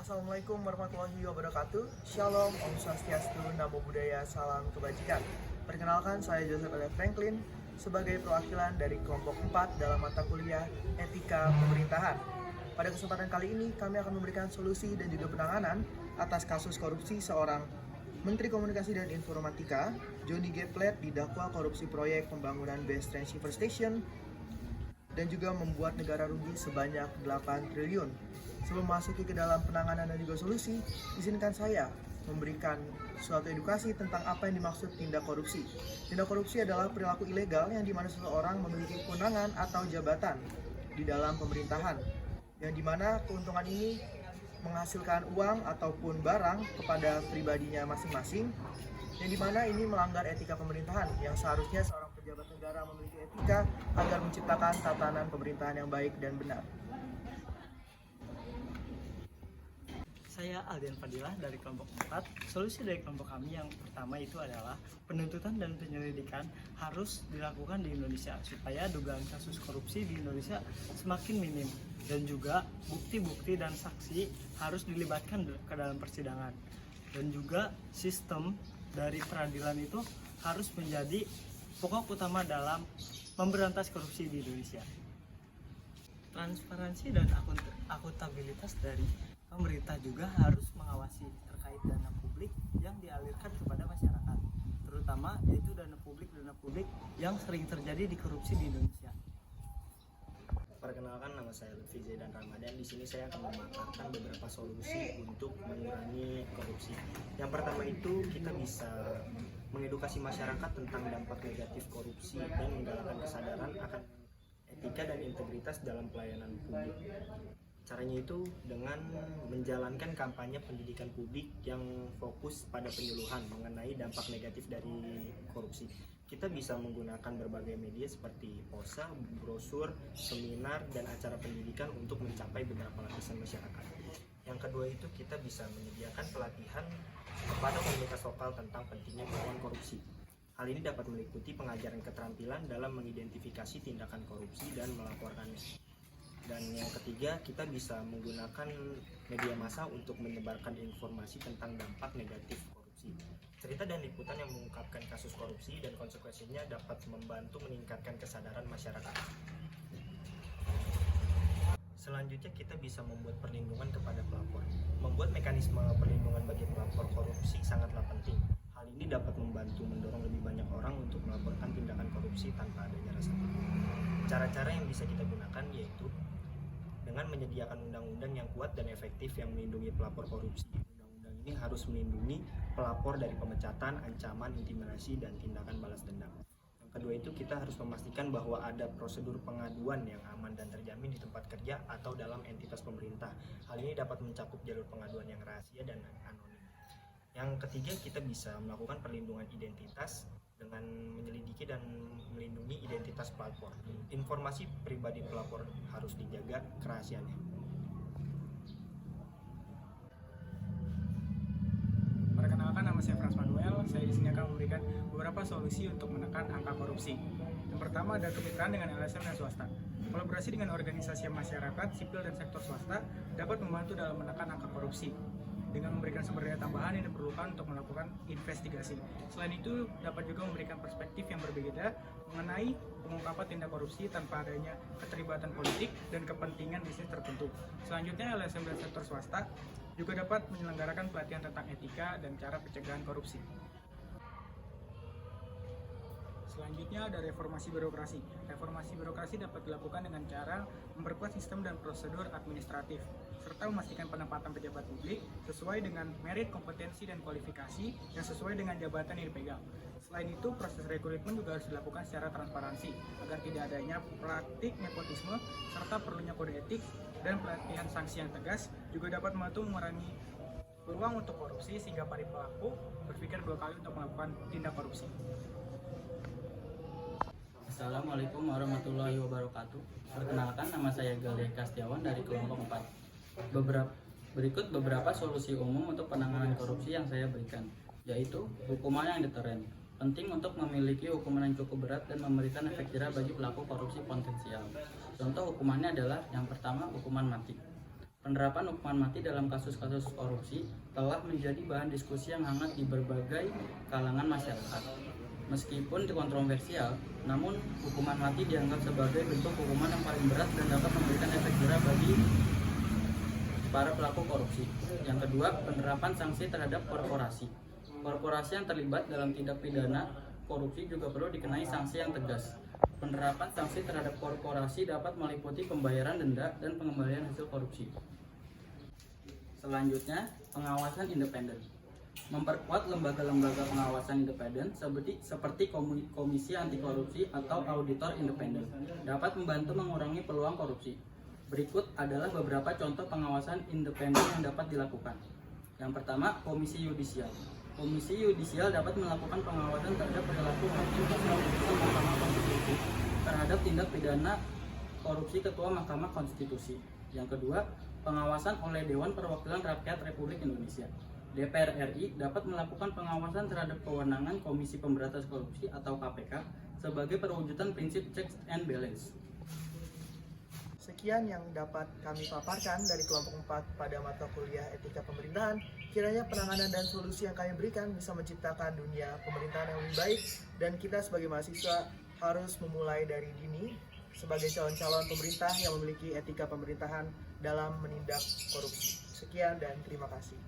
Assalamualaikum warahmatullahi wabarakatuh. Shalom, Om Swastiastu, Namo Buddhaya, Salam Kebajikan. Perkenalkan, saya Joseph L. Franklin sebagai perwakilan dari kelompok 4 dalam mata kuliah Etika Pemerintahan. Pada kesempatan kali ini, kami akan memberikan solusi dan juga penanganan atas kasus korupsi seorang Menteri Komunikasi dan Informatika, Johnny G. Plate, didakwa korupsi proyek pembangunan Base Transceiver Station dan juga membuat negara rugi sebanyak 8 triliun. Sebelum masuki ke dalam penanganan dan juga solusi, izinkan saya memberikan suatu edukasi tentang apa yang dimaksud tindak korupsi. Tindak korupsi adalah perilaku ilegal yang dimana seseorang memiliki kewenangan atau jabatan di dalam pemerintahan, yang dimana keuntungan ini menghasilkan uang ataupun barang kepada pribadinya masing-masing, yang dimana ini melanggar etika pemerintahan yang seharusnya seorang pejabat negara memiliki etika agar menciptakan tatanan pemerintahan yang baik dan benar. Saya Aldian Fadilah dari kelompok 4. Solusi dari kelompok kami yang pertama itu adalah penuntutan dan penyelidikan harus dilakukan di Indonesia supaya dugaan kasus korupsi di Indonesia semakin minim, dan juga bukti-bukti dan saksi harus dilibatkan ke dalam persidangan, dan juga sistem dari peradilan itu harus menjadi pokok utama dalam memberantas korupsi di Indonesia. Transparansi dan akuntabilitas dari pemerintah juga harus mengawasi terkait dana publik yang dialirkan kepada masyarakat, terutama yaitu dana publik yang sering terjadi di korupsi di Indonesia. Perkenalkan, nama saya Lutfi Zaidan Ramadan. Di sini saya akan memaparkan beberapa solusi untuk mengurangi korupsi. Yang pertama itu kita bisa mengedukasi masyarakat tentang dampak negatif korupsi dan menggalakkan kesadaran akan etika dan integritas dalam pelayanan publik. Caranya itu dengan menjalankan kampanye pendidikan publik yang fokus pada penyuluhan mengenai dampak negatif dari korupsi. Kita bisa menggunakan berbagai media seperti poster, brosur, seminar, dan acara pendidikan untuk mencapai beberapa lapisan masyarakat. Yang kedua itu kita bisa menyediakan pelatihan kepada komunitas lokal tentang pentingnya melawan korupsi. Hal ini dapat meliputi pengajaran keterampilan dalam mengidentifikasi tindakan korupsi dan melaporkannya. Dan yang ketiga, kita bisa menggunakan media massa untuk menyebarkan informasi tentang dampak negatif korupsi. Cerita dan liputan yang mengungkapkan kasus korupsi dan konsekuensinya dapat membantu meningkatkan kesadaran masyarakat. Selanjutnya, kita bisa membuat perlindungan kepada pelapor. Membuat mekanisme perlindungan bagi pelapor korupsi sangatlah penting. Hal ini dapat membantu mendorong lebih banyak orang untuk melaporkan tindakan korupsi tanpa adanya rasa takut. Cara-cara yang bisa kita gunakan yaitu dengan menyediakan undang-undang yang kuat dan efektif yang melindungi pelapor korupsi. Undang-undang ini harus melindungi pelapor dari pemecatan, ancaman, intimidasi, dan tindakan balas dendam. Yang kedua itu kita harus memastikan bahwa ada prosedur pengaduan yang aman dan terjamin di tempat kerja atau dalam entitas pemerintah. Hal ini dapat mencakup jalur pengaduan yang rahasia dan anonim. Yang ketiga, kita bisa melakukan perlindungan identitas dengan menyelidiki dan melindungi identitas pelapor. Informasi pribadi pelapor harus dijaga kerahasiaannya. Perkenalkan, nama saya Frans Manuel. Saya di sini akan memberikan beberapa solusi untuk menekan angka korupsi. Yang pertama ada kemitraan dengan LSM dan swasta. Kolaborasi dengan organisasi masyarakat, sipil, dan sektor swasta dapat membantu dalam menekan angka korupsi dengan memberikan sumber daya tambahan yang diperlukan untuk melakukan investigasi. Selain itu, dapat juga memberikan perspektif yang berbeda mengenai pengungkapan tindak korupsi tanpa adanya keterlibatan politik dan kepentingan bisnis tertentu. Selanjutnya, LSM dan sektor swasta juga dapat menyelenggarakan pelatihan tentang etika dan cara pencegahan korupsi. Selanjutnya ada reformasi birokrasi. Reformasi birokrasi dapat dilakukan dengan cara memperkuat sistem dan prosedur administratif, serta memastikan penempatan pejabat publik sesuai dengan merit, kompetensi, dan kualifikasi yang sesuai dengan jabatan yang dipegang. Selain itu, proses rekrutmen juga harus dilakukan secara transparansi, agar tidak adanya praktik nepotisme, serta perlunya kode etik dan pelatihan sanksi yang tegas juga dapat membantu mengurangi peluang untuk korupsi sehingga para pelaku berpikir dua kali untuk melakukan tindak korupsi. Assalamualaikum warahmatullahi wabarakatuh. Perkenalkan, nama saya Galih Kastiawan dari kelompok 4. Berikut beberapa solusi umum untuk penanganan korupsi yang saya berikan, yaitu hukuman yang deteren. Penting untuk memiliki hukuman yang cukup berat dan memberikan efek jerah bagi pelaku korupsi potensial. Contoh hukumannya adalah yang pertama, hukuman mati. Penerapan hukuman mati dalam kasus-kasus korupsi telah menjadi bahan diskusi yang hangat di berbagai kalangan masyarakat. Meskipun kontroversial, namun hukuman mati dianggap sebagai bentuk hukuman yang paling berat dan dapat memberikan efek jerah bagi para pelaku korupsi. Yang kedua, penerapan sanksi terhadap korporasi. Korporasi yang terlibat dalam tindak pidana korupsi juga perlu dikenai sanksi yang tegas. Penerapan sanksi terhadap korporasi dapat meliputi pembayaran denda dan pengembalian hasil korupsi. Selanjutnya, pengawasan independen. Memperkuat lembaga-lembaga pengawasan independen seperti Komisi Anti Korupsi atau Auditor Independen dapat membantu mengurangi peluang korupsi. Berikut adalah beberapa contoh pengawasan independen yang dapat dilakukan. Yang pertama, Komisi Yudisial. Komisi Yudisial dapat melakukan pengawasan terhadap perilaku hakim pasal putusan Mahkamah Konstitusi terhadap tindak pidana korupsi Ketua Mahkamah Konstitusi. Yang kedua, pengawasan oleh Dewan Perwakilan Rakyat Republik Indonesia. DPR RI dapat melakukan pengawasan terhadap kewenangan Komisi Pemberantasan Korupsi atau KPK sebagai perwujudan prinsip checks and balance. Sekian yang dapat kami paparkan dari kelompok 4 pada mata kuliah Etika Pemerintahan. Kiranya penanganan dan solusi yang kami berikan bisa menciptakan dunia pemerintahan yang lebih baik, dan kita sebagai mahasiswa harus memulai dari dini sebagai calon-calon pemerintah yang memiliki etika pemerintahan dalam menindak korupsi. Sekian dan terima kasih.